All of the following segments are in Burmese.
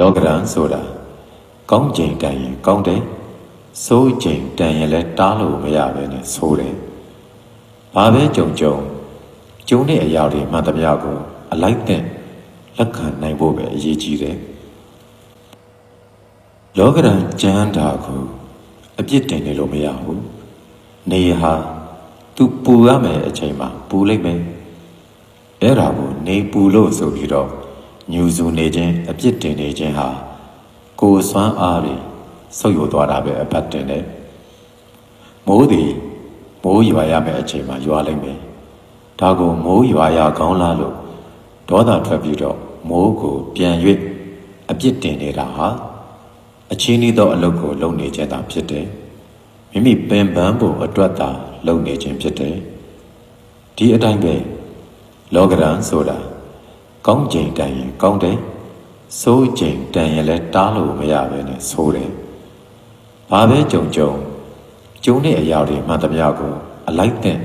လောကရန်ဆိုတာကောင်းချိန်တန်ရင်ကောင်းတယ်ဆိုးချိန်တန်ရင်လည်းတားလို့မရပဲနဲ့ဆိုးတယ်ဘာပဲကြုံတဲ့အရာတွေမှန်သမျှကိုအလိုက်တဲ့လက်ခံနိုင်ဖို့ပဲအရေးကြီးတယ်လောကရန်ကျမ်းတာကိုအပြစ်တင်နေလို့မရဘူးနေဟာသူပူရမယ်အချိန်မှာပူလိုက်မယ်အဲ့ဒါကိုနေပူလို့ဆိုပြီးတော့ညူစုနေခြင်းအပြစ်တင်နေခြင်းဟာကိုယ်စွမ်းအားတွေဆုတ်ယုတ်သွားတာပဲအပတ်တင်တယ်မိုးရွာရမယ်အချိန်မှာရွာလိုက်မယ်ဒါကိုမိုးရွာရကောင်းလားလို့ဒေါသထွက်ပြီးတော့မိုးကိုပြန်၍အပြစ်တင်နေတာဟာအချင်းဤသောအလုပ်ကိုလုပ်နေခြင်းသာဖြစ်တယ်မိမိပင်ပန်းဖို့အတွက်သာလုပ်နေခြင်းဖြစ်တယ်ဒီအတိုင်းပဲလောကရန်ဆိုတာကောင်းချိန်တန်ရင်ကောင်းတယ်ဆိုးချိန်တန်ရင်လည်းတားလို့မရပဲနဲ့ဆိုးတယ်ဘာပဲကြုံတဲ့အရာတွေမှန်သမျှကိုအလိုက်တဲ့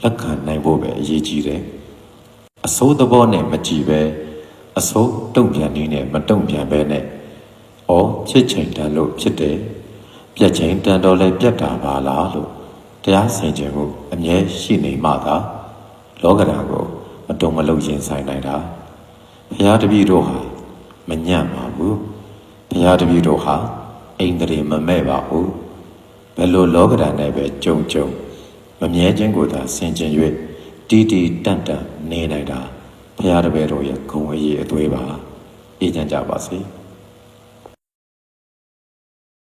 လက်ခံနိုင်ဖို့ပဲအရေးကြီးတယ်အဆိုးသဘောနဲ့မကြည့်ပဲအဆိုးတုံ့ပြန်နည်းနဲ့မတုံ့ပြန်ပဲနဲ့ဖြစ်ချိန်တန်လို့ဖြစ်တယ်ပြက်ချိန်တန်တော့လည်းပြက်တာပါလားလို့တရားဆင်ခြင်မှုအမြဲရှိနေမှသာလောကဓာတ်ကိုမတုံမလုံးရင်ဆိုင်နိုင်တာဘုရားတပည့်တို့ဟာမညံ့ပါဘူးဘုရားတပည့်တို့ဟာအိန္ဒြေမမဲ့ပါဘူးဘယ်လိုလောကဓာတ်နဲ့ပဲကြုံမမြဲခြင်းကိုသာဆင်ခြင်၍တီးတန့်နေနိုင်တာဘုရားတပည့်တို့ရဲ့ဂုဏ်ဝေးအသွေးပါအေးချမ်းကြပါစေ